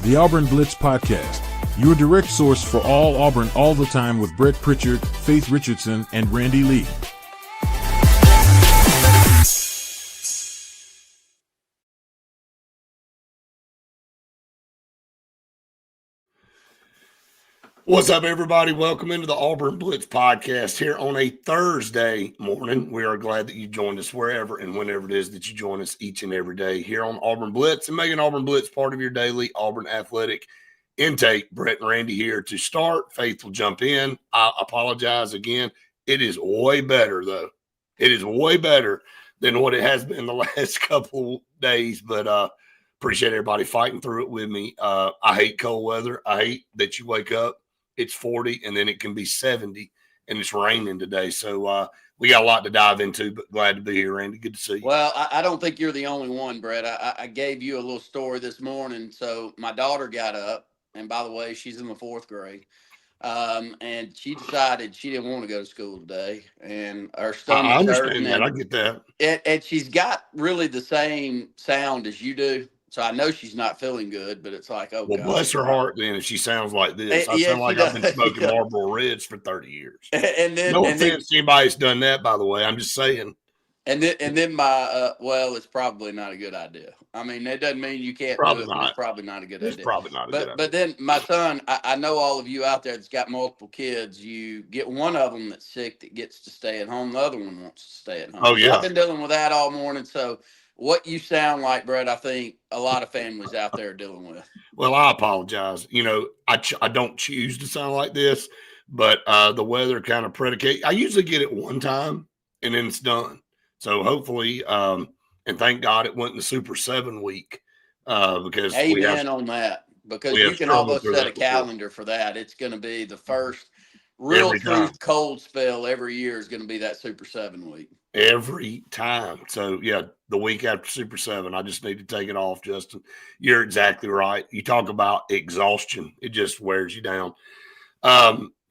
the Auburn Blitz Podcast, your direct source for all Auburn all the time with Brett Pritchard, Faith Richardson, and Randy Lee. What's up, everybody? Welcome into the Auburn Blitz Podcast here on a Thursday morning. We are glad that you joined us wherever and whenever it is that you join us each and every day here on Auburn Blitz and making Auburn Blitz part of your daily Auburn athletic intake. Brett and Randy here to start. Faith will jump in. I apologize again. It is way better, though. It is way better than what it has been the last couple days, but appreciate everybody fighting through it with me. I hate cold weather. I hate that you wake up, it's 40, and then it can be 70, and it's raining today. So we got a lot to dive into, but glad to be here, Randy. Good to see you. Well, I don't think you're the only one, Brett. I gave you a little story this morning. So my daughter got up, and by the way, she's in the fourth grade, and she decided she didn't want to go to school today, and her stomach's I understand hurting, that. I get that. And she's got really the same sound as you do. So I know she's not feeling good, but it's like, oh, well, God. Bless her heart then if she sounds like this. I Yeah, sound like she I've been does. smoking Yeah. Marlboro Reds for 30 years. And then, No offense to anybody that's done that, by the way. I'm just saying. And then my well, it's probably not a good idea. I mean, that doesn't mean you can't do it, but it's probably not a good idea. It's probably not a good idea. But then my son, I know all of you out there that's got multiple kids, you get one of them that's sick that gets to stay at home. The other one wants to stay at home. Oh, yeah. So I've been dealing with that all morning. So what you sound like, Brett, I think a lot of families out there are dealing with. Well, I apologize. You know, I don't choose to sound like this, but the weather kind of predicate. I usually get it one time and then it's done. So hopefully, and thank God it wasn't the Super 7 week because amen on that. Because you can almost set a calendar for that. It's going to be the first real true cold spell every year is going to be that Super 7 week. Every time. So, yeah, the week after Super 7, I just need to take it off, Justin. You're exactly right. You talk about exhaustion. It just wears you down.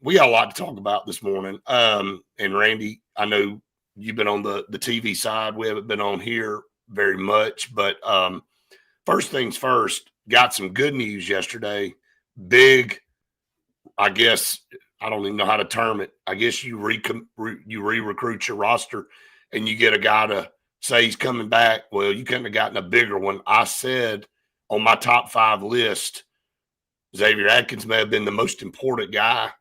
We got a lot to talk about this morning. And, Randy, I know you've been on the TV side. We haven't been on here very much. But first things first, got some good news yesterday. Big, I guess, I don't even know how to term it. I guess you re-recruit your roster and you get a guy to say he's coming back. Well, you couldn't have gotten a bigger one. I said on my top 5 list, Xavier Atkins may have been the most important guy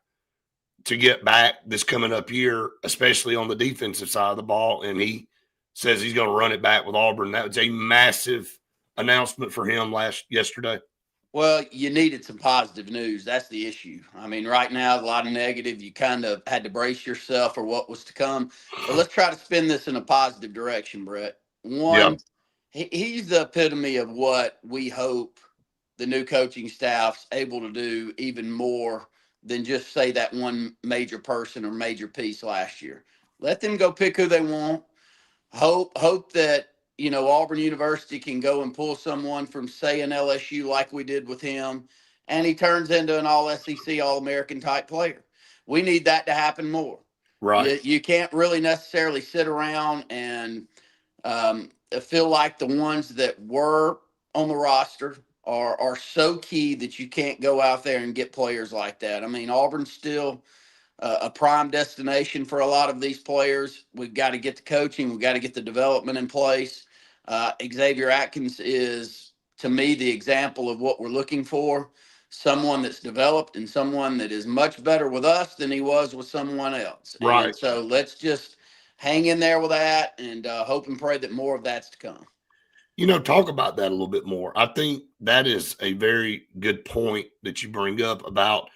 to get back this coming up year, especially on the defensive side of the ball. And he says he's going to run it back with Auburn. That was a massive announcement for him yesterday. Well, you needed some positive news. That's the issue. I mean, right now, a lot of negative. You kind of had to brace yourself for what was to come. But let's try to spin this in a positive direction, Brett. One, he's the epitome of what we hope the new coaching staff's able to do even more than just say that one major person or major piece last year. Let them go pick who they want. Hope that, you know, Auburn University can go and pull someone from, say, an LSU like we did with him, and he turns into an all-SEC, all-American type player. We need that to happen more. Right. You can't really necessarily sit around and feel like the ones that were on the roster are so key that you can't go out there and get players like that. I mean, Auburn's still a prime destination for a lot of these players. We've got to get the coaching. We've got to get the development in place. Xavier Atkins is, to me, the example of what we're looking for. Someone that's developed and someone that is much better with us than he was with someone else. Right. And so let's just hang in there with that and hope and pray that more of that's to come. You know, talk about that a little bit more. I think that is a very good point that you bring up about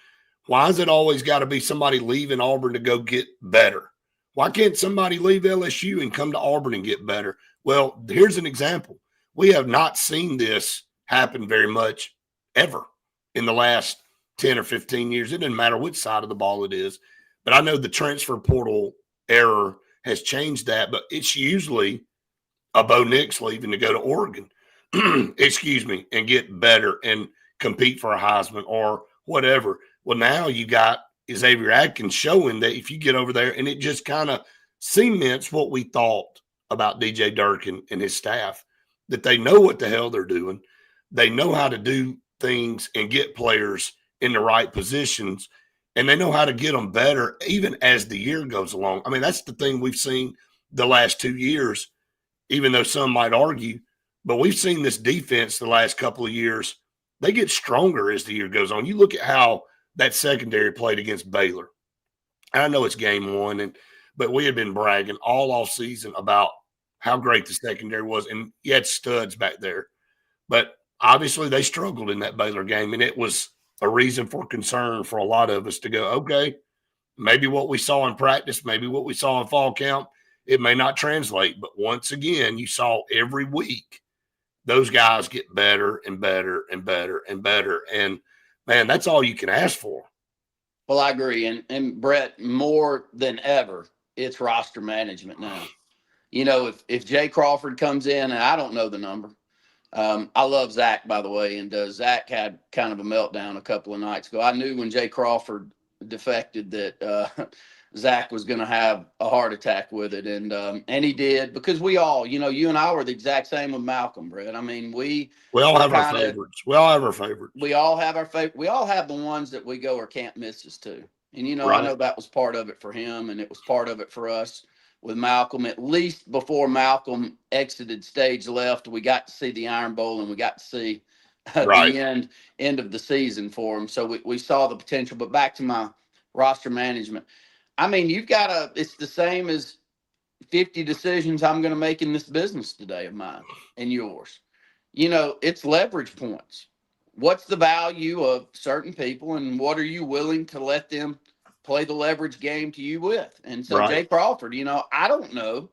why has it always got to be somebody leaving Auburn to go get better? Why can't somebody leave LSU and come to Auburn and get better? Well, here's an example. We have not seen this happen very much ever in the last 10 or 15 years. It doesn't matter which side of the ball it is. But I know the transfer portal era has changed that, but it's usually a Bo Nix leaving to go to Oregon, excuse me, and get better and compete for a Heisman or whatever. Well, now you got Xavier Atkins showing that if you get over there, and it just kind of cements what we thought about DJ Durkin and his staff, that they know what the hell they're doing. They know how to do things and get players in the right positions, and they know how to get them better even as the year goes along. I mean, that's the thing we've seen the last 2 years, even though some might argue, but we've seen this defense the last couple of years. They get stronger as the year goes on. You look at how that secondary played against Baylor. And I know it's game one, but we had been bragging all off season about how great the secondary was, and you had studs back there. But obviously they struggled in that Baylor game, and it was a reason for concern for a lot of us to go, okay, maybe what we saw in practice, maybe what we saw in fall camp, it may not translate. But once again, you saw every week those guys get better and better and better and better. And, man, that's all you can ask for. Well, I agree. And Brett, more than ever, it's roster management now. You know, if Jay Crawford comes in, and I don't know the number, I love Zach, by the way, and Zach had kind of a meltdown a couple of nights ago. I knew when Jay Crawford defected that Zach was going to have a heart attack with it, and he did, because we all, you know, you and I were the exact same with Malcolm, Brett. I mean, we all have our favorites. We all have our favorites. We all have our favorite. We all have the ones that we go or can't misses too. And, you know, Right. I know that was part of it for him, and it was part of it for us with Malcolm. At least before Malcolm exited stage left, we got to see the Iron Bowl, and we got to see Right. the end of the season for him. So we saw the potential. But back to my roster management. I mean, it's the same as 50 decisions I'm going to make in this business today of mine and yours. You know, it's leverage points. What's the value of certain people, and what are you willing to let them play the leverage game to you with? And so Right. Jay Crawford, you know, I don't know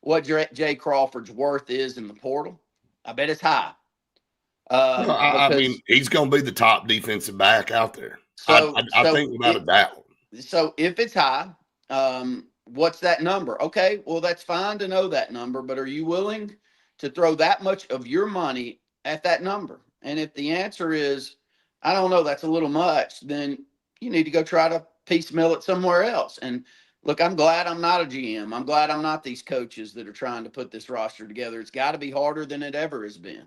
what Jay Crawford's worth is in the portal. I bet it's high. I mean, he's going to be the top defensive back out there. I think without a doubt. So if it's high, what's that number? Okay, well, that's fine to know that number, but are you willing to throw that much of your money at that number? And if the answer is, I don't know, that's a little much, then you need to go try to piecemeal it somewhere else. And look, I'm glad I'm not a GM. I'm glad I'm not these coaches that are trying to put this roster together. It's got to be harder than it ever has been.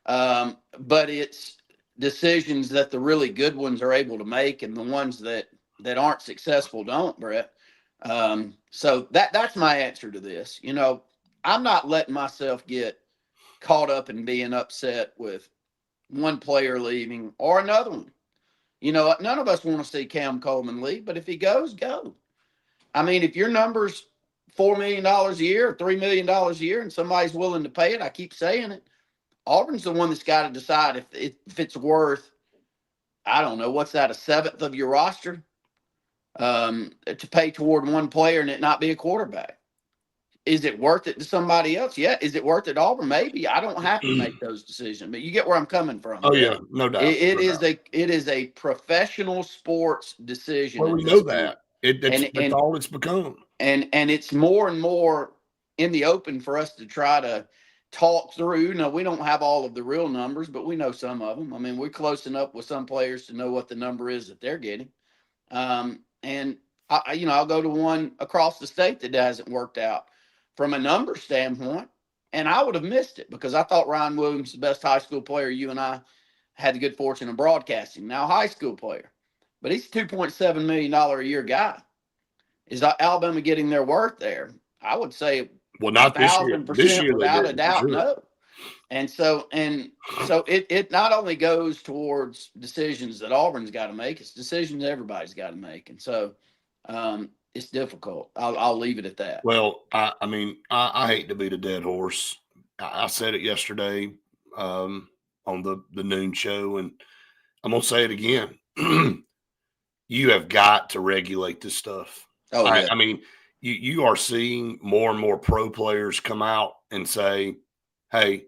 But it's decisions that the really good ones are able to make, and the ones that aren't successful don't, Brett. So that's my answer to this. You know, I'm not letting myself get caught up in being upset with one player leaving or another one. You know, none of us want to see Cam Coleman leave, but if he goes, go. I mean, if your number's $4 million a year or $3 million a year and somebody's willing to pay it, I keep saying it, Auburn's the one that's got to decide if it's worth, I don't know, what's that, a seventh of your roster to pay toward one player and it not be a quarterback. Is it worth it to somebody else? Yeah. Is it worth it to Auburn? Maybe. I don't have to make those decisions, but you get where I'm coming from. Oh, yeah, no doubt. It is a professional sports decision. Well, we know that. That's all it's become. And it's more and more in the open for us to try to talk through. No, we don't have all of the real numbers, but we know some of them. I mean, we're close enough with some players to know what the number is that they're getting. And I'll go to one across the state that hasn't worked out from a number standpoint, and I would have missed it because I thought Ryan Williams, the best high school player you and I had the good fortune of broadcasting, now high school player, but he's a $2.7 million a year guy. Is Alabama getting their worth there? I would say, well, not this year. This year, without a doubt, sure. No. And so it not only goes towards decisions that Auburn's got to make, it's decisions everybody's got to make. And so it's difficult. I'll leave it at that. Well, I mean, I hate to beat a dead horse. I said it yesterday on the noon show, and I'm going to say it again. You have got to regulate this stuff. Oh, yeah. I mean, you are seeing more and more pro players come out and say, hey,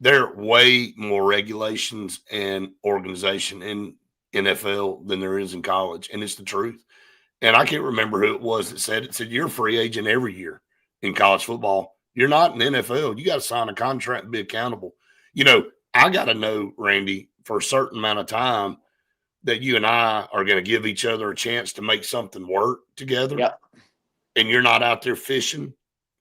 there are way more regulations and organization in NFL than there is in college. And it's the truth. And I can't remember who it was that said it. It said, you're a free agent every year in college football. You're not in NFL. You got to sign a contract and be accountable. You know, I got to know, Randy, for a certain amount of time that you and I are going to give each other a chance to make something work together. Yep. And you're not out there fishing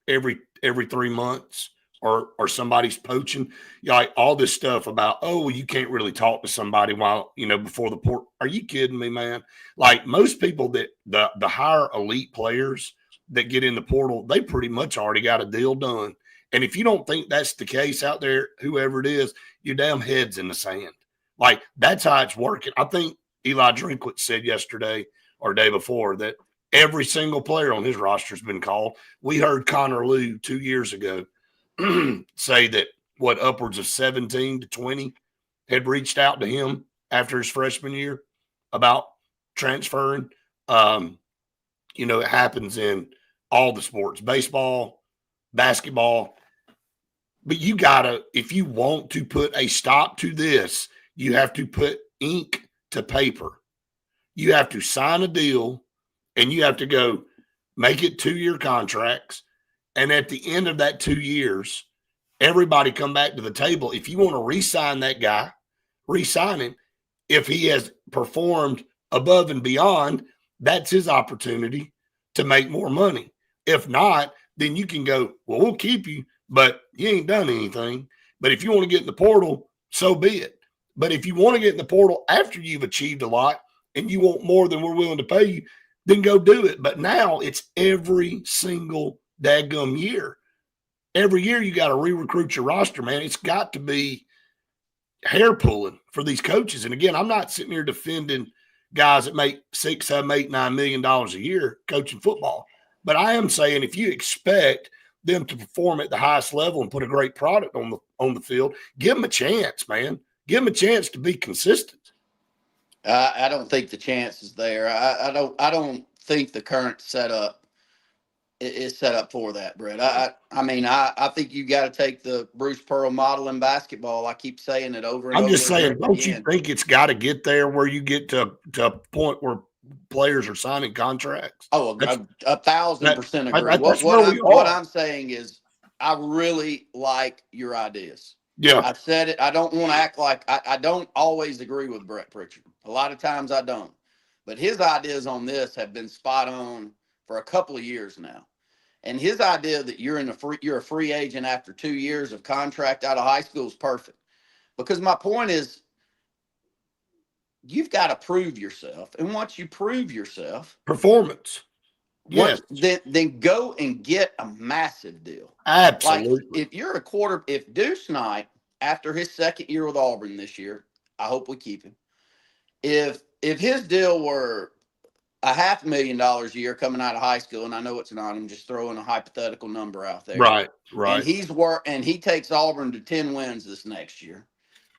every 3 months or somebody's poaching, like all this stuff about, oh, well, you can't really talk to somebody while, before the port. Are you kidding me, man? Like most people that the higher elite players that get in the portal, they pretty much already got a deal done. And if you don't think that's the case out there, whoever it is, your damn head's in the sand. Like that's how it's working. I think Eli Drinkwitz said yesterday or day before that every single player on his roster has been called. We heard Connor Lew 2 years ago say that upwards of 17 to 20 had reached out to him after his freshman year about transferring. It happens in all the sports, baseball, basketball. But you gotta, if you want to put a stop to this, you have to put ink to paper. You have to sign a deal and you have to go make it 2-year contracts. And at the end of that 2 years, everybody come back to the table. If you want to re-sign that guy, re-sign him. If he has performed above and beyond, that's his opportunity to make more money. If not, then you can go, well, we'll keep you, but you ain't done anything. But if you want to get in the portal, so be it. But if you want to get in the portal after you've achieved a lot and you want more than we're willing to pay you, then go do it. But now it's every single daggum year. Every year you got to re-recruit your roster, man. It's got to be hair pulling for these coaches. And again, I'm not sitting here defending guys that make $6, $7, $8, $9 million a year coaching football. But I am saying if you expect them to perform at the highest level and put a great product on the field, give them a chance, man. Give them a chance to be consistent. I don't think the chance is there. I don't think the current setup is set up for that, Brett. I think you got to take the Bruce Pearl model in basketball. I keep saying it over and over. I'm just saying, don't you think it's got to get there where you get to a point where players are signing contracts? Oh, 1,000% agree. What what I'm saying is I really like your ideas. Yeah. I said it. I don't want to act like I don't always agree with Brett Pritchard. A lot of times I don't. But his ideas on this have been spot on for a couple of years now. And his idea that you're a free agent after 2 years of contract out of high school is perfect. Because my point is, you've got to prove yourself. And once you prove yourself, performance. Yes. Then go and get a massive deal. Absolutely. Like if you're if Deuce Knight, after his second year with Auburn this year, I hope we keep him. If his deal were $500,000 a year coming out of high school, and I know it's not, I'm just throwing a hypothetical number out there. Right. And he takes Auburn to 10 wins this next year.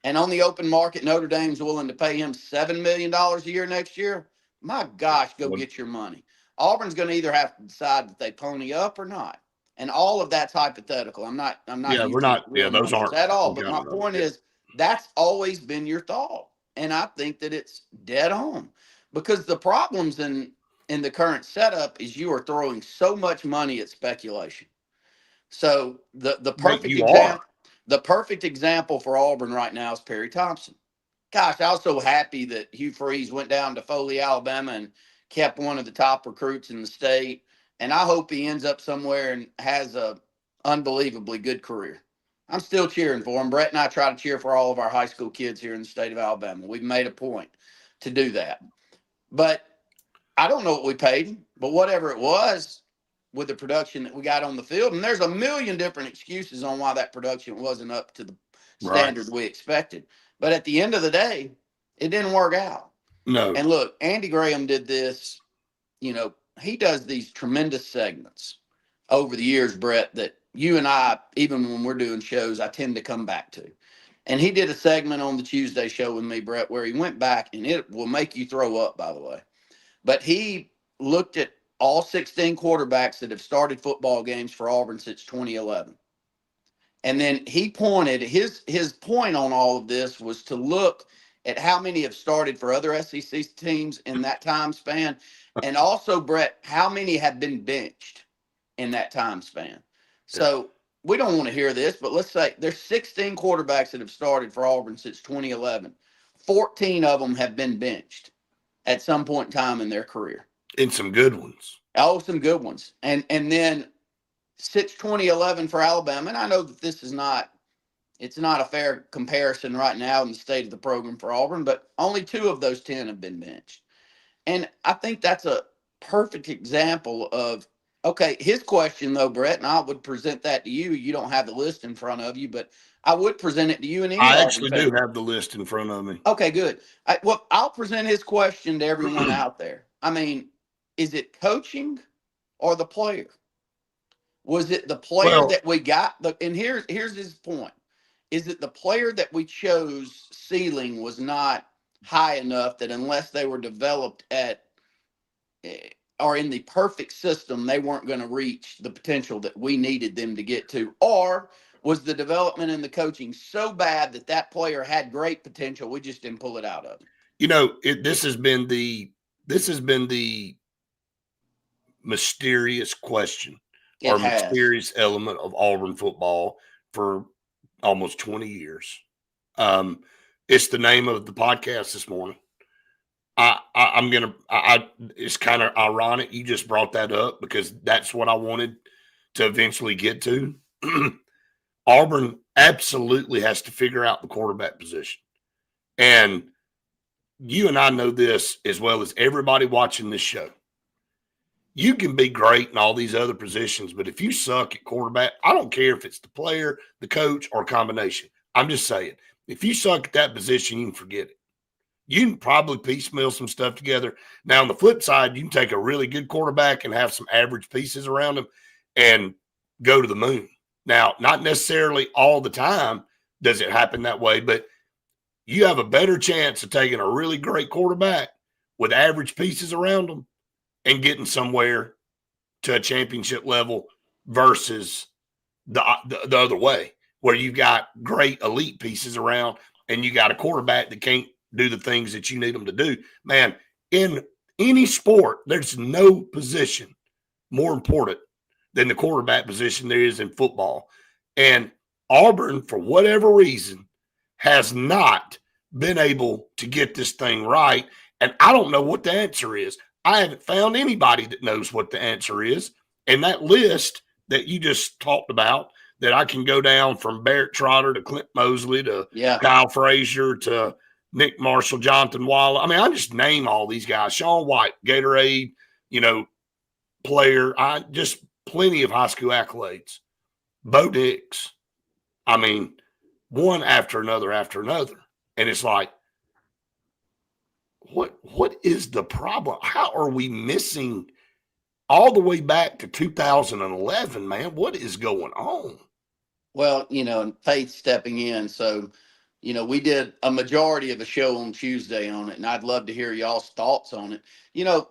And on the open market, Notre Dame's willing to pay him $7 million a year next year. My gosh, go get your money. Auburn's going to either have to decide that they pony up or not. And all of that's hypothetical. I'm not. Yeah, we're not. Yeah, those aren't at all. But my point is, that's always been your thought, and I think that it's dead on, because the problems in the current setup is you are throwing so much money at speculation. So the perfect example for Auburn right now is Perry Thompson. Gosh, I was so happy that Hugh Freeze went down to Foley, Alabama, and kept one of the top recruits in the state. And I hope he ends up somewhere and has a unbelievably good career. I'm still cheering for him. Brett and I try to cheer for all of our high school kids here in the state of Alabama. We've made a point to do that. But I don't know what we paid him, but whatever it was with the production that we got on the field, and there's a million different excuses on why that production wasn't up to the standard we expected. But at the end of the day, it didn't work out. No. And look, Andy Graham did this, he does these tremendous segments over the years, Brett, that you and I, even when we're doing shows, I tend to come back to. And he did a segment on the Tuesday show with me, Brett, where he went back, and it will make you throw up, by the way. But he looked at all 16 quarterbacks that have started football games for Auburn since 2011. And then he pointed, his point on all of this was to look at how many have started for other SEC teams in that time span. And also, Brett, how many have been benched in that time span. So we don't want to hear this, but let's say there's 16 quarterbacks that have started for Auburn since 2011. 14 of them have been benched at some point in time in their career. And some good ones. Oh, some good ones. And then since 2011 for Alabama, and I know that this is it's not a fair comparison right now in the state of the program for Auburn, but only 2 of those 10 have been benched. And I think that's a perfect example of, okay, his question though, Brett, and I would present that to you. You don't have the list in front of you, but I would present it to you and any I Auburn actually fan. do have the list in front of me. Okay, good. Well, I'll present his question to everyone out there. I mean, is it coaching or the player? Was it the player that we got? And here's his point. Is it the player that we chose ceiling was not high enough that unless they were developed at or in the perfect system, they weren't going to reach the potential that we needed them to get to? Or was the development and the coaching so bad that that player had great potential, we just didn't pull it out of him? You know, this has been the mysterious question or mysterious element of Auburn football for almost 20 years. It's the name of the podcast this morning. It's kind of ironic you just brought that up because that's what I wanted to eventually get to. Auburn absolutely has to figure out the quarterback position. And you and I know this as well as everybody watching this show. You can be great in all these other positions, but if you suck at quarterback, I don't care if it's the player, the coach, or a combination. I'm just saying, if you suck at that position, you can forget it. You can probably piecemeal some stuff together. Now, on the flip side, you can take a really good quarterback and have some average pieces around him and go to the moon. Now, not necessarily all the time does it happen that way, but you have a better chance of taking a really great quarterback with average pieces around them and getting somewhere to a championship level versus the other way, where you've got great elite pieces around and you got a quarterback that can't do the things that you need them to do. Man, in any sport, there's no position more important than the quarterback position there is in football. And Auburn, for whatever reason, has not been able to get this thing right. And I don't know what the answer is. I haven't found anybody that knows what the answer is. And that list that you just talked about, that I can go down from Barrett Trotter to Clint Mosley to Kyle Frazier to Nick Marshall, Jonathan Waller. I mean, I just name all these guys. Sean White, Gatorade, player. I just plenty of high school accolades. Bo Nix. I mean, one after another after another. And it's like, what is the problem? How are we missing all the way back to 2011, man? What is going on? Well, and Faith stepping in. So, we did a majority of the show on Tuesday on it, and I'd love to hear y'all's thoughts on it.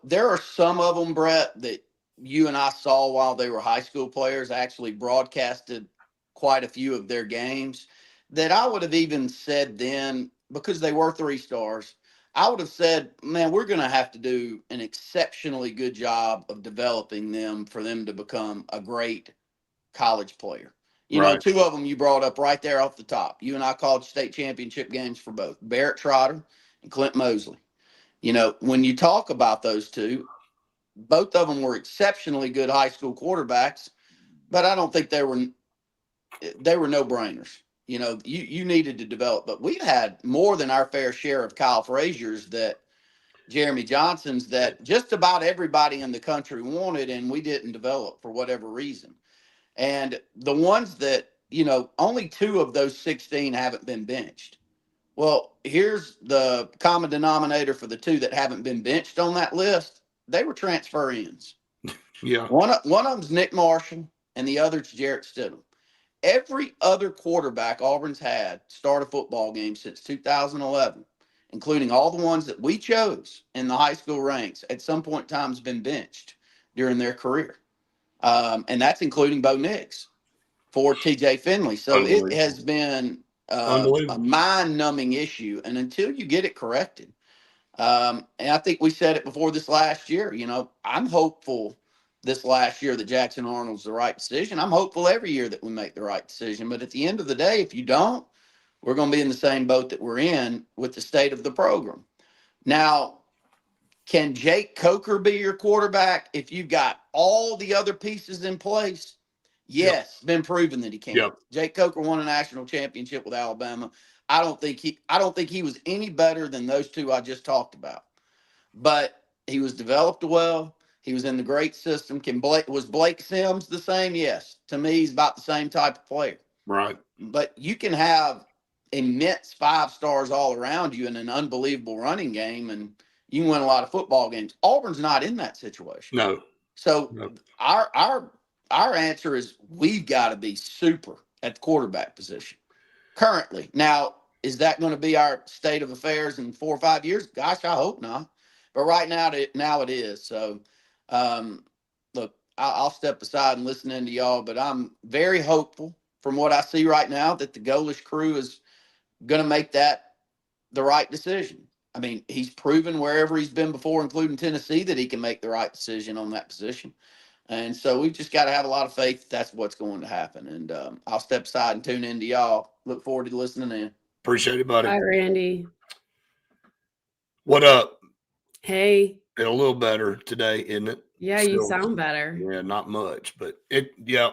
There are some of them, Brett, that you and I saw while they were high school players. I actually broadcasted quite a few of their games that I would have even said then, because they were 3 stars, I would have said, man, we're going to have to do an exceptionally good job of developing them for them to become a great college player. Right. 2 of them you brought up right there off the top. You and I called state championship games for both, Barrett Trotter and Clint Mosley. When you talk about those 2, both of them were exceptionally good high school quarterbacks, but I don't think they were no-brainers. You needed to develop, but we've had more than our fair share of Kyle Fraziers, that Jeremy Johnsons, that just about everybody in the country wanted, and we didn't develop for whatever reason. And the ones that, only 2 of those 16 haven't been benched. Well, here's the common denominator for the 2 that haven't been benched on that list. They were transfer ins. Yeah. One of them's Nick Marshall, and the other's Jarrett Stidham. Every other quarterback Auburn's had start a football game since 2011, including all the ones that we chose in the high school ranks, at some point in time has been benched during their career. And that's including Bo Nix for TJ Finley. So it has been a mind-numbing issue. And until you get it corrected, and I think we said it before this last year, I'm hopeful this last year that Jackson Arnold's the right decision. I'm hopeful every year that we make the right decision. But at the end of the day, if you don't, we're going to be in the same boat that we're in with the state of the program. Now, can Jake Coker be your quarterback if you've got all the other pieces in place? Yes, been proven that he can. Yep. Jake Coker won a national championship with Alabama. I don't think he was any better than those two I just talked about. But he was developed well. He was in the great system. Was Blake Sims the same? Yes. To me, he's about the same type of player. Right. But you can have immense 5 stars all around you in an unbelievable running game, and you can win a lot of football games. Auburn's not in that situation. No. So No. our answer is we've got to be super at the quarterback position currently. Now, is that going to be our state of affairs in 4 or 5 years? Gosh, I hope not. But right now it is. So, look, I'll step aside and listen in to y'all, but I'm very hopeful from what I see right now that the Golish crew is going to make that the right decision. I mean, he's proven wherever he's been before, including Tennessee, that he can make the right decision on that position. And so we've just got to have a lot of faith that's what's going to happen. And I'll step aside and tune in to y'all. Look forward to listening in. Appreciate it, buddy. Hi, Randy. What up? Hey. A little better today, isn't it? Yeah, you sound better. Yeah, not much, but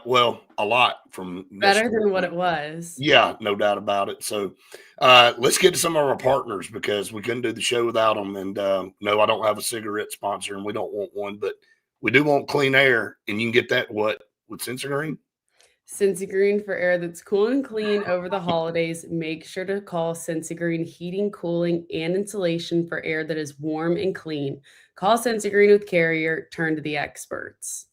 well, a lot from better than what it was. Yeah, no doubt about it. So let's get to some of our partners because we couldn't do the show without them. And no, I don't have a cigarette sponsor and we don't want one, but we do want clean air. And you can get that with Sensi Green? Sensi Green for air that's cool and clean over the holidays. Make sure to call Sensi Green Heating, Cooling, and Insulation for air that is warm and clean. Call Sensi Green with Carrier. Turn to the experts.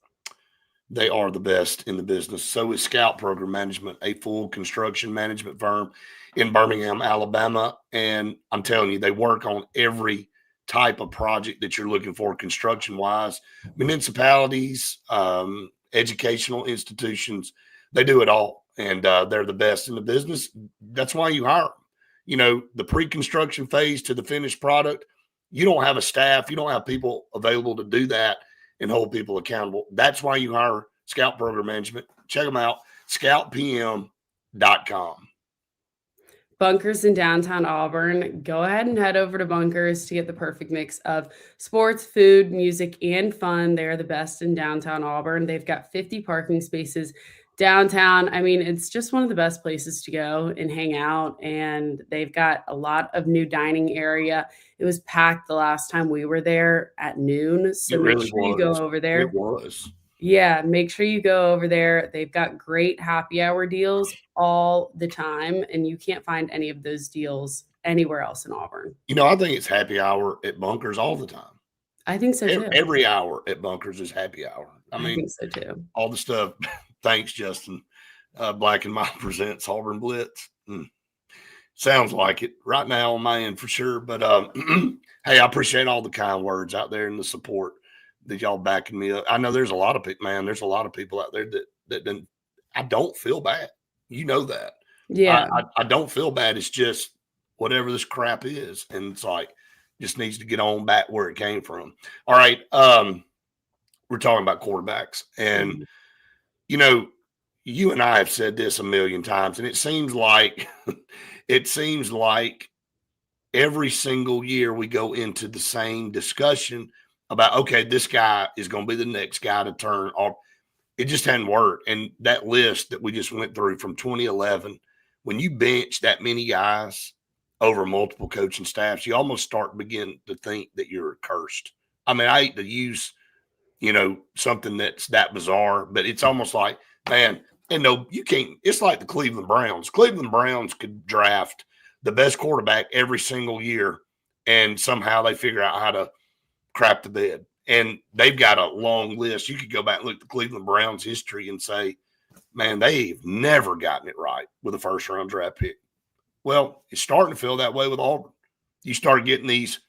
They are the best in the business. So is Scout Program Management, a full construction management firm in Birmingham, Alabama. And I'm telling you, they work on every type of project that you're looking for construction-wise. Municipalities, educational institutions, they do it all. And they're the best in the business. That's why you hire them. You know, the pre-construction phase to the finished product, you don't have a staff. You don't have people available to do that and hold people accountable. That's why you hire Scout Program Management. Check them out, scoutpm.com. Bunkers in downtown Auburn. Go ahead and head over to Bunkers to get the perfect mix of sports, food, music, and fun. They're the best in downtown Auburn. They've got 50 parking spaces downtown. I mean, it's just one of the best places to go and hang out. And they've got a lot of new dining area. It was packed the last time we were there at noon. So make sure you go over there. It was. Yeah, make sure you go over there. They've got great happy hour deals all the time. And you can't find any of those deals anywhere else in Auburn. You know, I think it's happy hour at Bunkers all the time. I think so too. Every hour at Bunkers is happy hour. I mean, think so too. All the stuff. Thanks, Justin. Black and Mild presents Auburn Blitz. Sounds like it right now on my end for sure. But hey, I appreciate all the kind words out there and the support that y'all backing me up. I know there's a lot of people, man. There's a lot of people out there that I don't feel bad. You know that. Yeah. I don't feel bad. It's just whatever this crap is. And it's like, just needs to get on back where it came from. All right. We're talking about quarterbacks. And, you know, you and I have said this a million times, and it seems like every single year we go into the same discussion about, okay, this guy is going to be the next guy to turn off. It just hadn't worked. And that list that we just went through from 2011, when you bench that many guys over multiple coaching staffs, you almost begin to think that you're cursed. I mean, I hate to use, you know, something that's that bizarre, but it's almost like, man, and no, you can't. It's like the Cleveland Browns. Cleveland Browns could draft the best quarterback every single year, and somehow they figure out how to crap the bed. And they've got a long list. You could go back and look at the Cleveland Browns history and say, man, they've never gotten it right with a first-round draft pick. Well, it's starting to feel that way with Auburn. You start getting these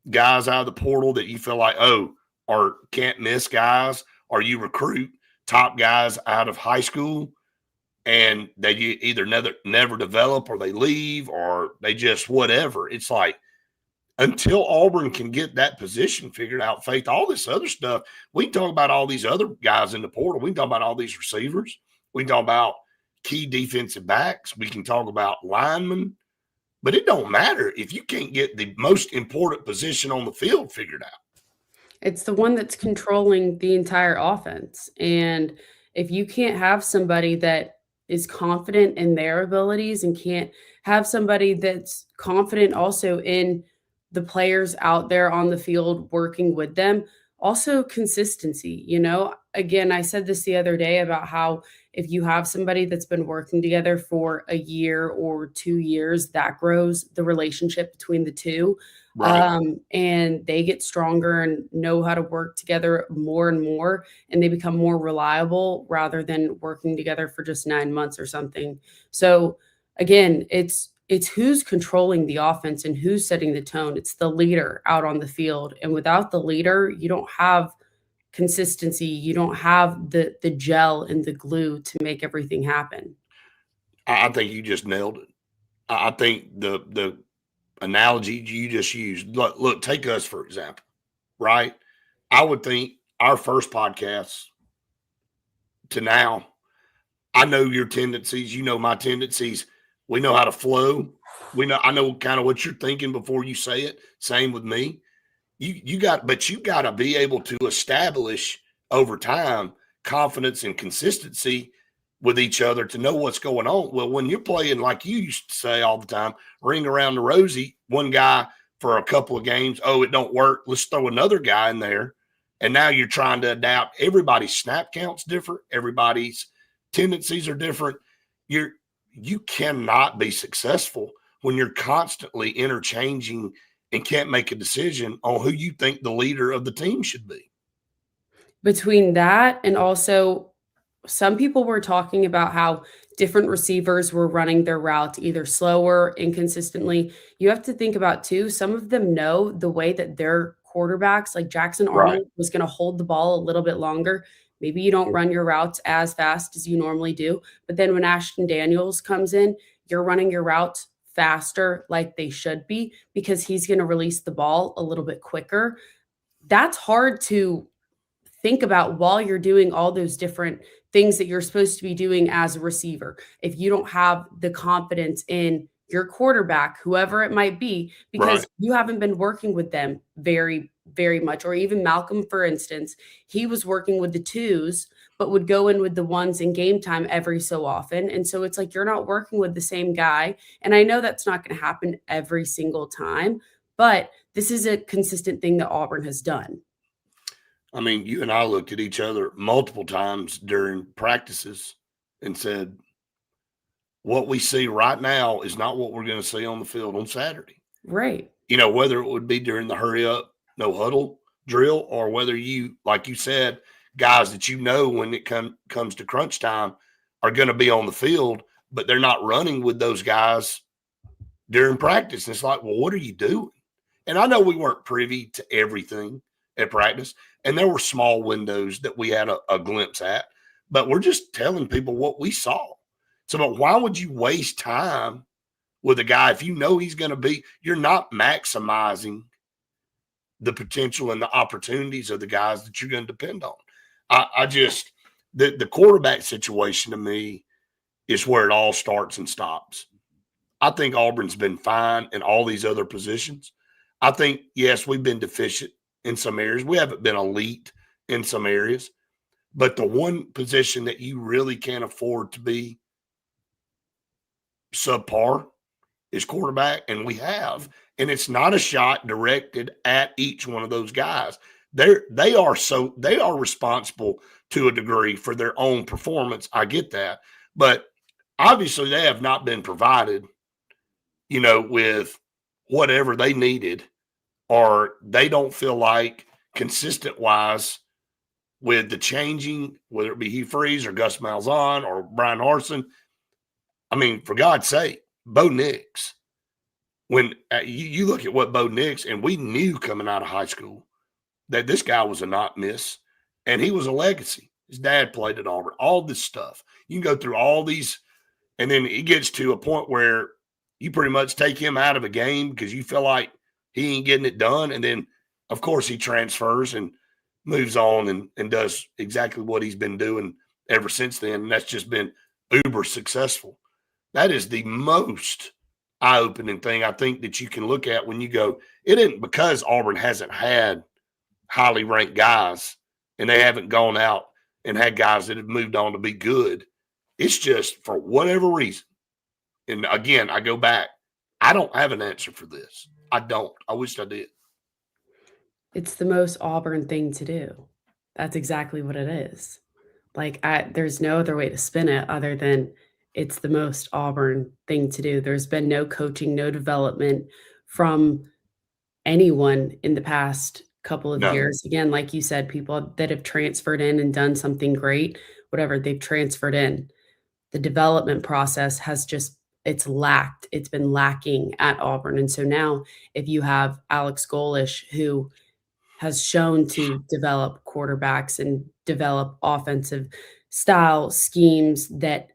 guys out of the portal that you feel like, oh, are can't miss guys, or you recruit top guys out of high school and they either never develop or they leave or they just whatever. It's like, until Auburn can get that position figured out, Faith, all this other stuff, we can talk about all these other guys in the portal. We can talk about all these receivers. We can talk about key defensive backs. We can talk about linemen. But it don't matter if you can't get the most important position on the field figured out. It's the one that's controlling the entire offense. And If you can't have somebody that is confident in their abilities and can't have somebody that's confident also in the players out there on the field working with them, also consistency, Again, I said this the other day about how if you have somebody that's been working together for a year or 2 years, that grows the relationship between the two. Right. And they get stronger and know how to work together more and more, and they become more reliable rather than working together for just 9 months or something. So again, it's who's controlling the offense and who's setting the tone. It's the leader out on the field. And without the leader, you don't have consistency. You don't have the gel and the glue to make everything happen. I think you just nailed it. I think the analogy you just used. Look, take us for example, right? I would think our first podcast to now, I know your tendencies, you know my tendencies. We know how to flow. I know kind of what you're thinking before you say it. Same with me. But you got to be able to establish over time confidence and consistency with each other to know what's going on. Well, when you're playing, like you used to say all the time, ring around the rosy, one guy for a couple of games, oh, it don't work, let's throw another guy in there. And now you're trying to adapt. Everybody's snap count's different. Everybody's tendencies are different. You cannot be successful when you're constantly interchanging and can't make a decision on who you think the leader of the team should be. Between that and also some people were talking about how different receivers were running their routes either slower, inconsistently. You have to think about too, some of them know the way that their quarterbacks, like Jackson Arnold, was going to hold the ball a little bit longer. Maybe you don't run your routes as fast as you normally do. But then when Ashton Daniels comes in, you're running your routes faster like they should be because he's going to release the ball a little bit quicker. That's hard to think about while you're doing all those different things that you're supposed to be doing as a receiver. If you don't have the confidence in your quarterback, whoever it might be, because you haven't been working with them very, very much, or even Malcolm, for instance, he was working with the twos, but would go in with the ones in game time every so often. And so it's like you're not working with the same guy. And I know that's not going to happen every single time, but this is a consistent thing that Auburn has done. I mean, you and I looked at each other multiple times during practices and said, what we see right now is not what we're going to see on the field on Saturday. Right. Whether it would be during the hurry up, no huddle drill, or whether you, like you said, guys that when it comes to crunch time are going to be on the field, but they're not running with those guys during practice. And it's like, well, what are you doing? And I know we weren't privy to everything at practice, and there were small windows that we had a glimpse at, but we're just telling people what we saw. So, but why would you waste time with a guy if you know he's going to be, you're not maximizing the potential and the opportunities of the guys that you're going to depend on. The quarterback situation to me is where it all starts and stops. I think Auburn's been fine in all these other positions. I think, yes, we've been deficient in some areas. We haven't been elite in some areas. But the one position that you really can't afford to be subpar is quarterback, and we have. And it's not a shot directed at each one of those guys. They are responsible to a degree for their own performance. I get that. But obviously they have not been provided, with whatever they needed, or they don't feel like consistent wise with the changing, whether it be Hugh Freeze or Gus Malzahn or Brian Harsin. I mean, for God's sake, Bo Nix, when you look at what Bo Nix, and we knew coming out of high school that this guy was a not miss, and he was a legacy. His dad played at Auburn, all this stuff. You can go through all these, and then it gets to a point where you pretty much take him out of a game because you feel like he ain't getting it done. And then, of course, he transfers and moves on and does exactly what he's been doing ever since then. And that's just been uber successful. That is the most eye-opening thing I think that you can look at when you go, it isn't because Auburn hasn't had highly ranked guys and they haven't gone out and had guys that have moved on to be good. It's just for whatever reason. And again, I go back. I don't have an answer for this. I don't. I wish I did. It's the most Auburn thing to do. That's exactly what it is. Like, there's no other way to spin it other than it's the most Auburn thing to do. There's been no coaching, no development from anyone in the past couple of No. years. Again, like you said, people that have transferred in and done something great, whatever they've transferred in. The development process has just it's been lacking at Auburn. And so now if you have Alex Golish, who has shown to develop quarterbacks and develop offensive style schemes that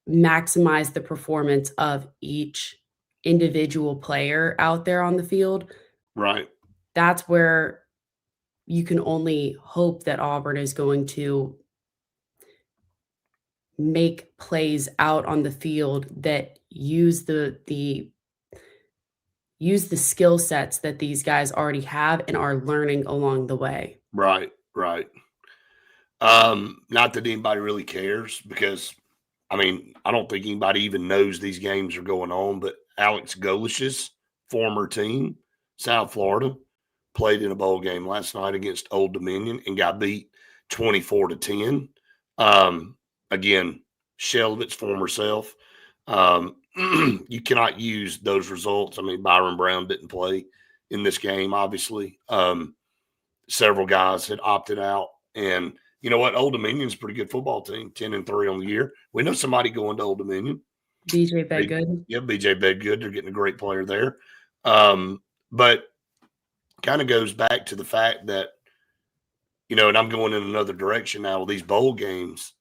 maximize the performance of each individual player out there on the field, Right. that's where you can only hope that Auburn is going to make plays out on the field that use the skill sets that these guys already have and are learning along the way. Right. Right. Not that anybody really cares because, I mean, I don't think anybody even knows these games are going on, but Alex Golish's former team, South Florida, played in a bowl game last night against Old Dominion and got beat 24-10. Again, shell of its former self. You cannot use those results. I mean, Byron Brown didn't play in this game, obviously. Several guys had opted out. And you know what? Old Dominion's a pretty good football team, 10-3 on the year. We know somebody going to Old Dominion. BJ Bedgood. Yeah, BJ Bedgood. They're getting a great player there. But kind of goes back to the fact that, you know, and I'm going in another direction now with these bowl games.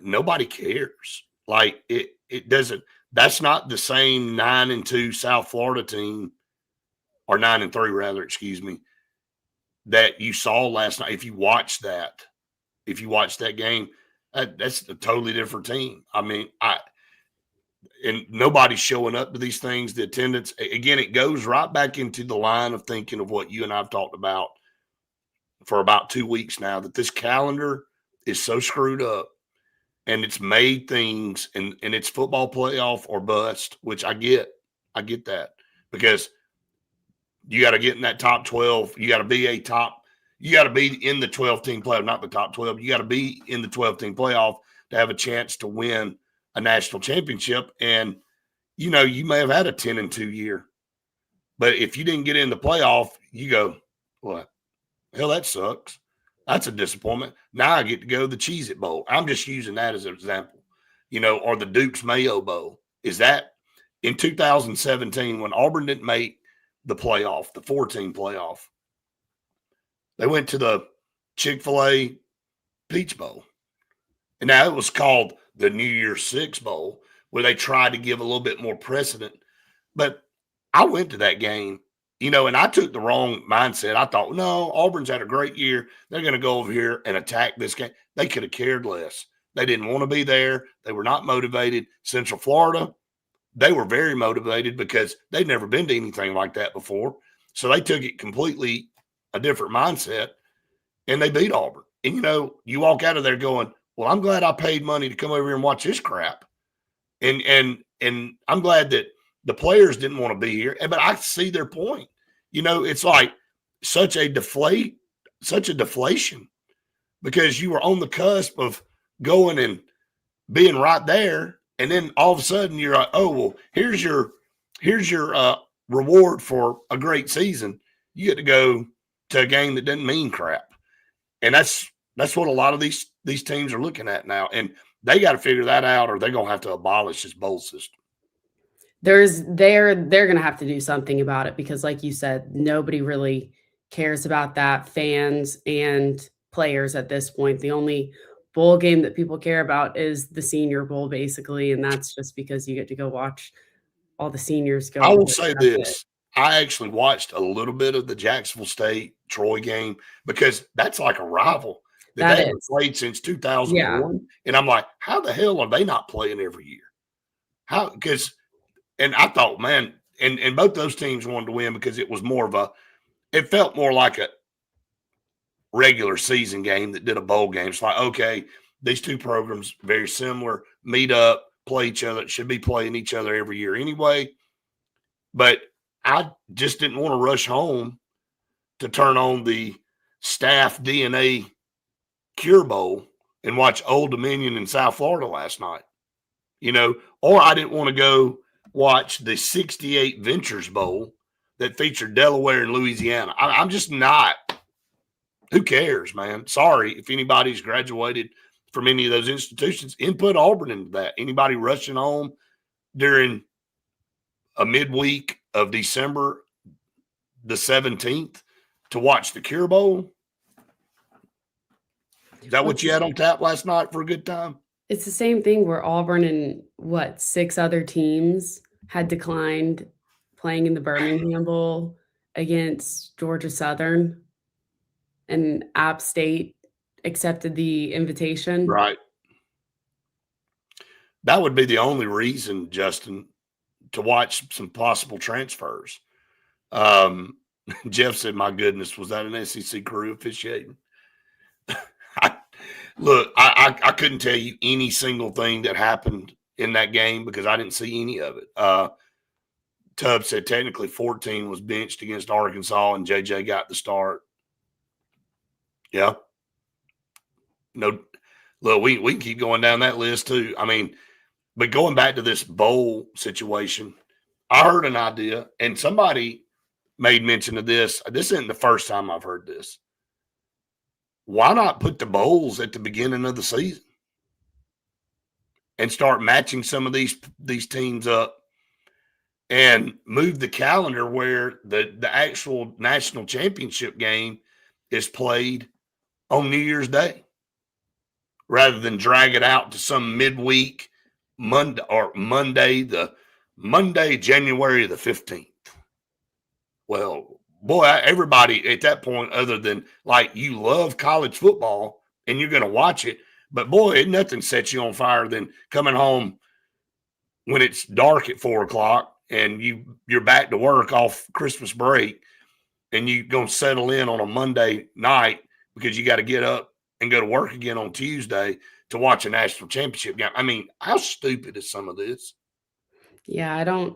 Nobody cares. Like it doesn't. That's not the same 9-2 South Florida team, or 9-3 rather. Excuse me. That you saw last night. If you watched that game, that's a totally different team. I mean, and nobody's showing up to these things. The attendance, again, it goes right back into the line of thinking of what you and I've talked about for about 2 weeks now, that this calendar is so screwed up and it's made things and it's football playoff or bust, which I get that, because you got to get in that top 12. You got to be in the 12-team playoff, not the top 12. You got to be in the 12-team playoff to have a chance to win a national championship. And, you know, you may have had a 10-2 year, but if you didn't get in the playoff, you go, what? Hell, that sucks. That's a disappointment. Now I get to go to the Cheez-It Bowl. I'm just using that as an example, you know, or the Duke's Mayo Bowl. Is that in 2017 when Auburn didn't make the playoff, the 14 playoff, they went to the Chick-fil-A Peach Bowl. And now it was called the New Year's Six Bowl, where they tried to give a little bit more precedent. But I went to that game, you know, and I took the wrong mindset. I thought, no, Auburn's had a great year. They're going to go over here and attack this game. They could have cared less. They didn't want to be there. They were not motivated. Central Florida, they were very motivated because they'd never been to anything like that before. So they took it completely a different mindset, and they beat Auburn. And, you know, you walk out of there going, well, I'm glad I paid money to come over here and watch this crap. And I'm glad that the players didn't want to be here. But I see their point. You know, it's like such a deflation, because you were on the cusp of going and being right there. And then all of a sudden you're like, oh, well, here's your reward for a great season. You get to go to a game that doesn't mean crap. And that's what a lot of these teams are looking at now. And they got to figure that out, or they're going to have to abolish this bowl system. They're going to have to do something about it, because like you said, nobody really cares about that, fans and players at this point. The only bowl game that people care about is the Senior Bowl, basically, and that's just because you get to go watch all the seniors go. I will say this. I actually watched a little bit of the Jacksonville State-Troy game, because that's like a rival that they haven't played since 2001. Yeah. And I'm like, how the hell are they not playing every year? And I thought, man, and both those teams wanted to win, because it was more of it felt more like a regular season game that did a bowl game. It's like, okay, these two programs, very similar, meet up, play each other, should be playing each other every year anyway. But I just didn't want to rush home to turn on the staff DNA Cure Bowl and watch Old Dominion in South Florida last night, or I didn't want to go watch the 68 Ventures Bowl that featured Delaware and Louisiana. I'm just not. Who cares, man? Sorry if anybody's graduated from any of those institutions. Input Auburn into that. Anybody rushing home during a midweek of December the 17th to watch the Cure Bowl? Is that what you had on tap last night for a good time? It's the same thing where Auburn and 6 other teams had declined playing in the Birmingham Bowl against Georgia Southern, and App State accepted the invitation. Right. That would be the only reason, Justin, to watch some possible transfers. Jeff said, my goodness, was that an SEC crew officiating? Look, I couldn't tell you any single thing that happened in that game because I didn't see any of it. Tubbs said technically 14 was benched against Arkansas and JJ got the start. Yeah. No, look, we can keep going down that list too. I mean, but going back to this bowl situation, I heard an idea and somebody made mention of this. This isn't the first time I've heard this. Why not put the bowls at the beginning of the season and start matching some of these teams up and move the calendar where the actual national championship game is played on New Year's Day rather than drag it out to some midweek Monday, January the 15th. Well, boy, everybody at that point, other than like you love college football and you're going to watch it, but boy, nothing sets you on fire than coming home when it's dark at 4:00 and you're back to work off Christmas break and you're going to settle in on a Monday night because you got to get up and go to work again on Tuesday to watch a national championship game. I mean, how stupid is some of this? Yeah,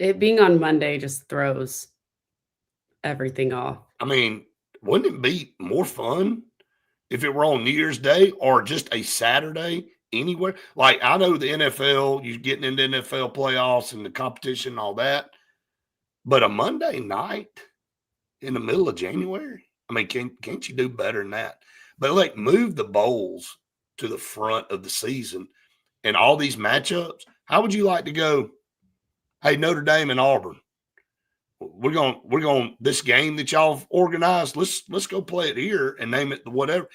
it being on Monday just throws everything off. I mean, wouldn't it be more fun if it were on New Year's Day or just a Saturday anywhere? Like, I know the NFL, you're getting into NFL playoffs and the competition and all that, but a Monday night in the middle of January? I mean, can't you do better than that? But, like, move the bowls to the front of the season and all these matchups. How would you like to go, hey, Notre Dame and Auburn, we're going this game that y'all have organized, let's go play it here and name it whatever,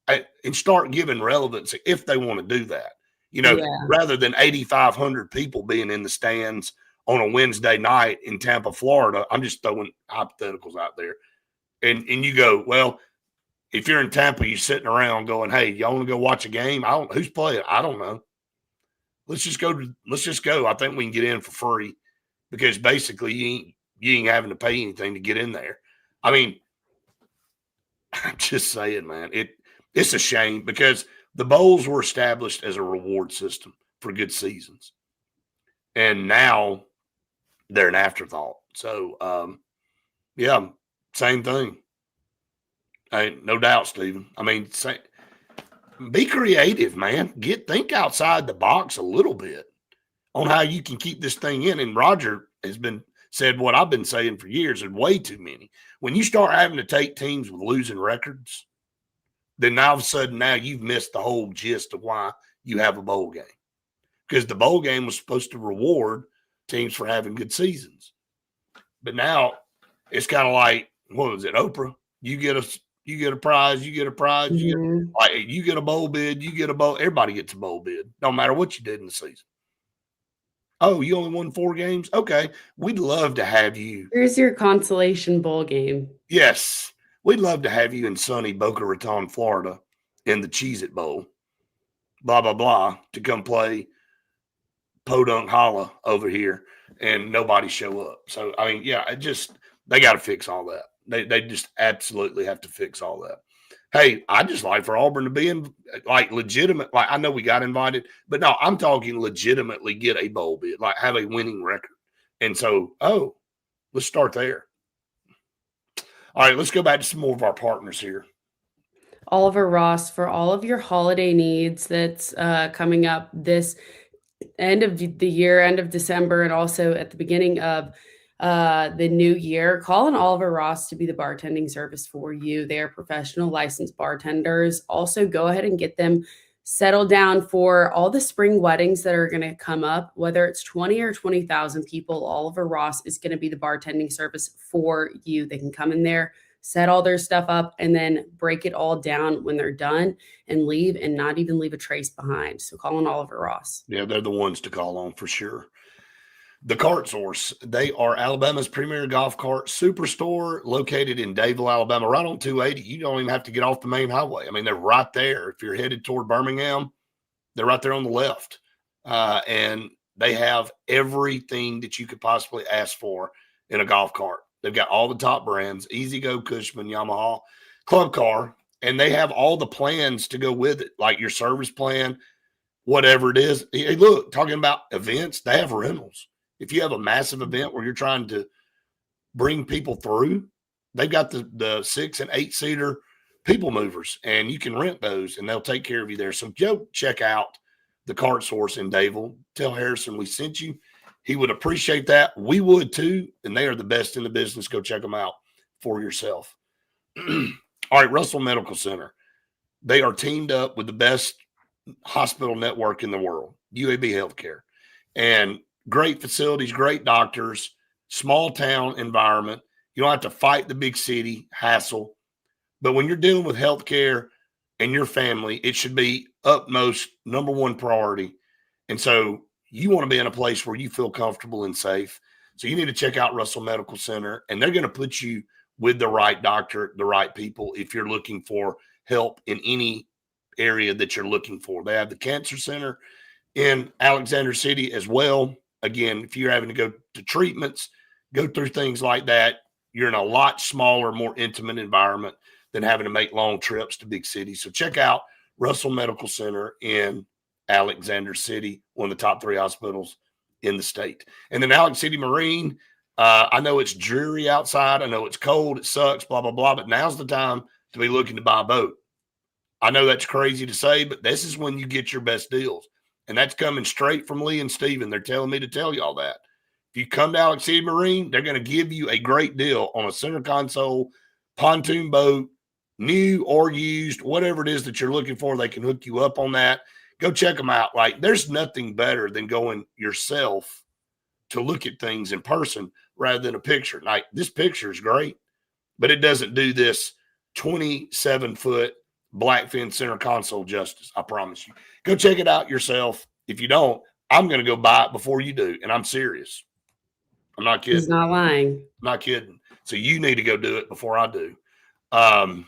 and start giving relevance if they want to do that. Rather than 8,500 people being in the stands on a Wednesday night in Tampa, Florida. I'm just throwing hypotheticals out there. And you go, well, if you're in Tampa, you're sitting around going, hey, y'all want to go watch a game? Who's playing? I don't know. Let's just go. I think we can get in for free because basically you ain't having to pay anything to get in there. I mean, I'm just saying, man, it's a shame because the bowls were established as a reward system for good seasons. And now they're an afterthought. So, yeah, same thing. No doubt, Stephen. I mean, be creative, man. Think outside the box a little bit on how you can keep this thing in. And Roger has said what I've been saying for years, and way too many. When you start having to take teams with losing records, then all of a sudden now you've missed the whole gist of why you have a bowl game. Because the bowl game was supposed to reward teams for having good seasons. But now it's kind of like, what was it, Oprah? You get a prize, you get a prize, you get a bowl bid, you get a bowl. Everybody gets a bowl bid, no matter what you did in the season. Oh, you only won 4 games? Okay. We'd love to have you. Here's your consolation bowl game. Yes. We'd love to have you in sunny Boca Raton, Florida in the Cheez-It Bowl, blah, blah, blah, to come play Podunk Holla over here and nobody show up. So, I mean, yeah, they got to fix all that. They just absolutely have to fix all that. Hey, I just like for Auburn to be in like legitimate. Like I know we got invited, but no, I'm talking legitimately get a bowl bid, like have a winning record. And so, let's start there. All right, let's go back to some more of our partners here. Oliver Ross, for all of your holiday needs that's coming up this end of the year, end of December, and also at the beginning of the new year, call on Oliver Ross to be the bartending service for you. They are professional licensed bartenders. Also, go ahead and get them settled down for all the spring weddings that are going to come up, whether it's 20 or 20,000 people. Oliver Ross is going to be the bartending service for you. They can come in there, set all their stuff up, and then break it all down when they're done and leave and not even leave a trace behind. So call on Oliver Ross. Yeah, they're the ones to call on for sure. The Cart Source, they are Alabama's premier golf cart superstore located in Dadeville, Alabama, right on 280. You don't even have to get off the main highway. I mean, they're right there. If you're headed toward Birmingham, they're right there on the left. And they have everything that you could possibly ask for in a golf cart. They've got all the top brands, Easy Go, Cushman, Yamaha, Club Car, and they have all the plans to go with it, like your service plan, whatever it is. Hey, look, talking about events, they have rentals. If you have a massive event where you're trying to bring people through, they've got the 6 and 8 seater people movers, and you can rent those, and they'll take care of you there. So go check out the Cart Source in Dadeville. Tell Harrison we sent you. He would appreciate that. We would too, and they are the best in the business. Go check them out for yourself. All right, Russell Medical Center. They are teamed up with the best hospital network in the world, UAB Healthcare. And great facilities, great doctors, small town environment. You don't have to fight the big city hassle. But when you're dealing with healthcare and your family, it should be utmost number one priority. And so you want to be in a place where you feel comfortable and safe. So you need to check out Russell Medical Center, and they're going to put you with the right doctor, the right people, if you're looking for help in any area that you're looking for. They have the Cancer Center in Alexander City as well. Again, if you're having to go to treatments, go through things like that, you're in a lot smaller, more intimate environment than having to make long trips to big cities. So check out Russell Medical Center in Alexander City, one of the top 3 hospitals in the state. And then Alex City Marine, I know it's dreary outside. I know it's cold. It sucks, blah, blah, blah. But now's the time to be looking to buy a boat. I know that's crazy to say, but this is when you get your best deals. And that's coming straight from Lee and Steven. They're telling me to tell you all that. If you come to Alex City Marine, they're going to give you a great deal on a center console, pontoon boat, new or used, whatever it is that you're looking for. They can hook you up on that. Go check them out. Like, there's nothing better than going yourself to look at things in person rather than a picture. Like, this picture is great, but it doesn't do this 27-foot blackfin center console justice. I promise you. Go check it out yourself. If you don't, I'm going to go buy it before you do. And I'm serious. I'm not kidding. He's not lying. I'm not kidding. So you need to go do it before I do. The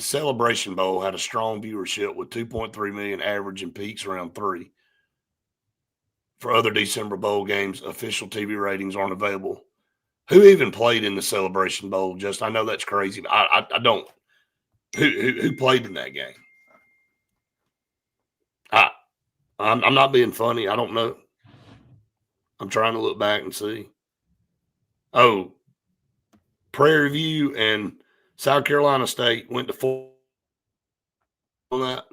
Celebration Bowl had a strong viewership with 2.3 million average and peaks around 3. For other December bowl games, official TV ratings aren't available. Who even played in the Celebration Bowl? Just, I know that's crazy, but I don't. Who played in that game? I'm not being funny. I don't know. I'm trying to look back and see. Oh, Prairie View and South Carolina State went to 4 on that.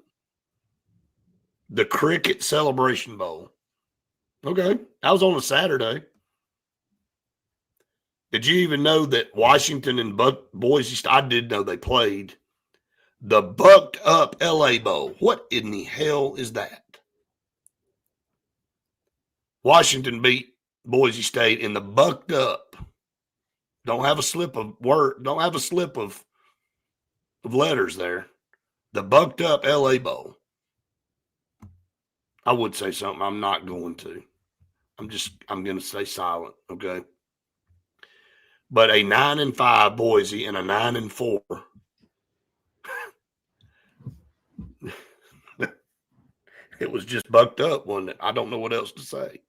The Cricket Celebration Bowl. Okay. That was on a Saturday. Did you even know that Washington and Boise State, I did know they played the Bucked Up LA Bowl. What in the hell is that? Washington beat Boise State in the Bucked Up. Don't have a slip of word. Don't have a slip of letters there. The Bucked Up LA Bowl. I would say something. I'm not going to. I'm going to stay silent. Okay. But a 9-5 Boise and a 9-4. It was just bucked up, wasn't it? I don't know what else to say.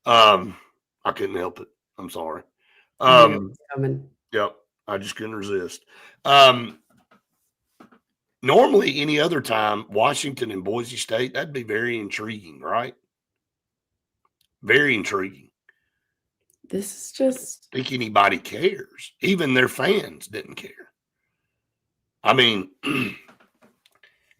I couldn't help it. I'm sorry. Coming. Yep. I just couldn't resist. Normally, any other time, Washington and Boise State, that'd be very intriguing, right? Very intriguing. This is just I think anybody cares. Even their fans didn't care. I mean,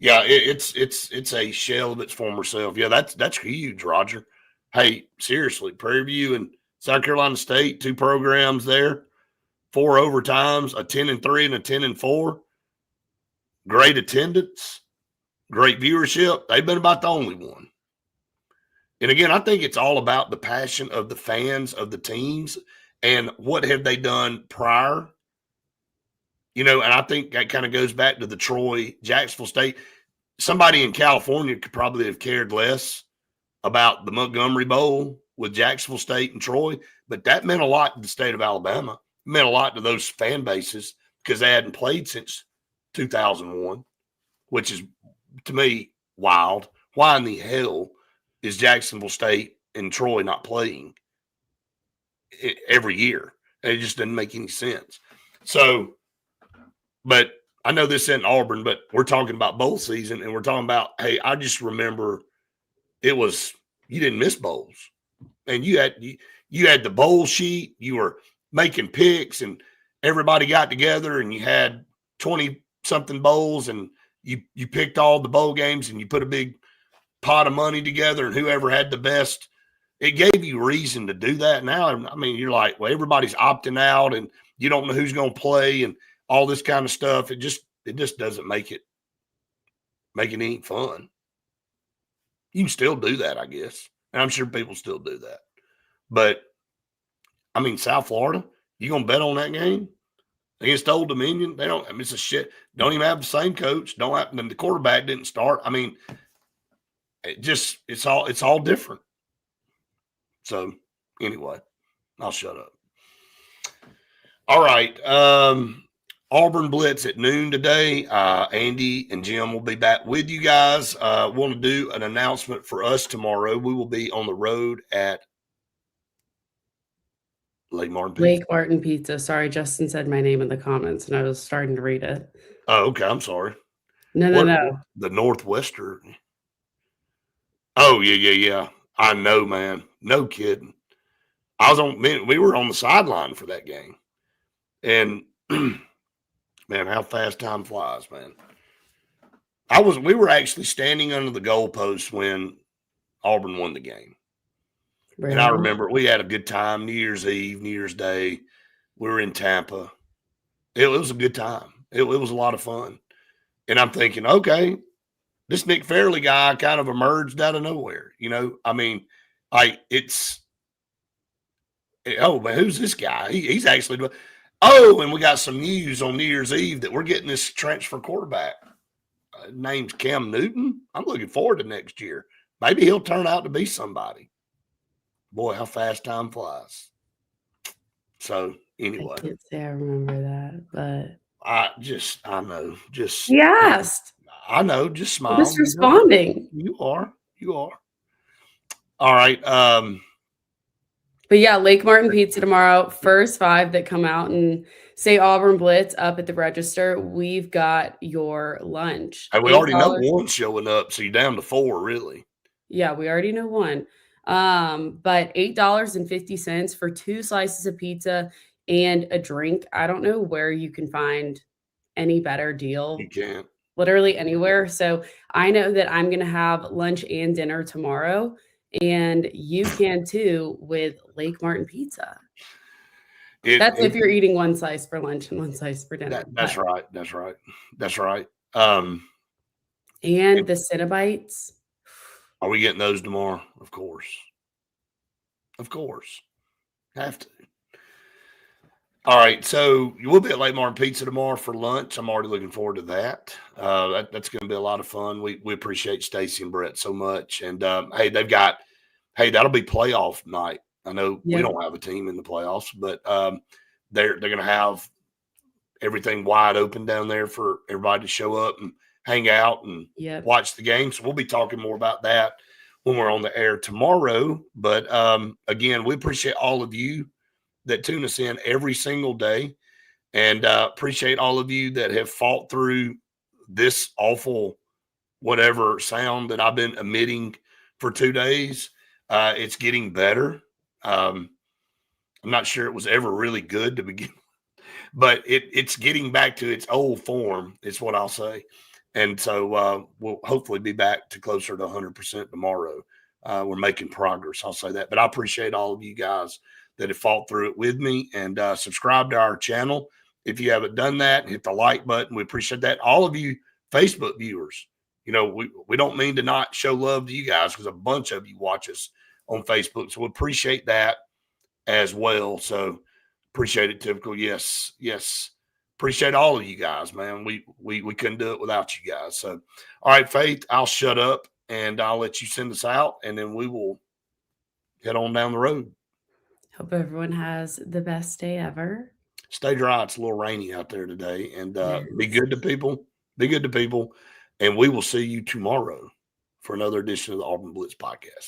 yeah, it's a shell of its former self. Yeah, that's huge, Roger. Hey, seriously, Prairie View and South Carolina State, 2 programs there, 4 overtimes, a 10-3 and a 10-4. Great attendance, great viewership. They've been about the only one. And again, I think it's all about the passion of the fans of the teams and what have they done prior. And I think that kind of goes back to the Troy, Jacksonville State. Somebody in California could probably have cared less about the Montgomery Bowl with Jacksonville State and Troy, but that meant a lot to the state of Alabama. It meant a lot to those fan bases because they hadn't played since 2001, which is, to me, wild. Why in the hell is Jacksonville State and Troy not playing every year? It just doesn't make any sense. So, but I know this isn't Auburn, but we're talking about bowl season, and we're talking about, hey, I just remember it was, you didn't miss bowls. And you had the bowl sheet, you were making picks, and everybody got together, and you had 20-something bowls, and you picked all the bowl games, and you put a big pot of money together, and whoever had the best, it gave you reason to do that. Now, I mean, you're like, well, everybody's opting out, and you don't know who's going to play, and all this kind of stuff. It just doesn't make it any fun. You can still do that, I guess. And I'm sure people still do that. But, I mean, South Florida, you going to bet on that game against Old Dominion? They don't – I mean, it's a shit. Don't even have the same coach. Don't have – the quarterback didn't start. I mean, it's all different. So, anyway, I'll shut up. All right. Auburn Blitz at noon today. Andy and Jim will be back with you guys. Want to do an announcement for us tomorrow. We will be on the road at Lake Martin Pizza. Lake Martin Pizza. Sorry, Justin said my name in the comments, and I was starting to read it. Oh, okay. I'm sorry. No. The Northwestern. Oh, yeah. I know, man. No kidding. We were on the sideline for that game. And man, how fast time flies, man. We were actually standing under the goalpost when Auburn won the game. Really? And I remember we had a good time, New Year's Eve, New Year's Day. We were in Tampa. It was a good time. It was a lot of fun. And I'm thinking, okay, this Nick Fairley guy kind of emerged out of nowhere. I mean, man, who's this guy? He's actually – and we got some news on New Year's Eve that we're getting this transfer quarterback. Name's Cam Newton. I'm looking forward to next year. Maybe he'll turn out to be somebody. Boy, how fast time flies. So, anyway. I can't say I remember that, but. I know. He asked. I know. Just smile. I'm just responding. You are. All right. But yeah, Lake Martin Pizza tomorrow. First 5 that come out and say Auburn Blitz up at the register, we've got your lunch. Hey, we already know one showing up, so you're down to 4, really. Yeah, we already know one. But $8.50 for 2 slices of pizza and a drink. I don't know where you can find any better deal. You can't. Literally anywhere. So I know that I'm going to have lunch and dinner tomorrow. And you can too with Lake Martin Pizza. That's if you're eating 1 slice for lunch and 1 slice for dinner. That's right. And the Cinnabites. Are we getting those tomorrow? Of course. Have to. All right. So we'll be at Lake Martin Pizza tomorrow for lunch. I'm already looking forward to that. That's going to be a lot of fun. We appreciate Stacy and Brett so much. And hey, that'll be playoff night. I know we don't have a team in the playoffs, but they're going to have everything wide open down there for everybody to show up and hang out and watch the game. So we'll be talking more about that when we're on the air tomorrow. But again, we appreciate all of you that tune us in every single day. And appreciate all of you that have fought through this awful whatever sound that I've been emitting for 2 days. It's getting better. I'm not sure it was ever really good to begin, but it's getting back to its old form, is what I'll say. And so we'll hopefully be back to closer to 100% tomorrow. We're making progress. I'll say that. But I appreciate all of you guys that have fought through it with me, and subscribe to our channel. If you haven't done that, hit the like button. We appreciate that. All of you Facebook viewers, we don't mean to not show love to you guys, because a bunch of you watch us on Facebook. So we appreciate that as well. So appreciate it, Typical. Yes. Appreciate all of you guys, man. We couldn't do it without you guys. So, all right, Faith, I'll shut up and I'll let you send us out, and then we will head on down the road. Hope everyone has the best day ever. Stay dry. It's a little rainy out there today, and Yes. be good to people. Be good to people, and we will see you tomorrow for another edition of the Auburn Blitz podcast.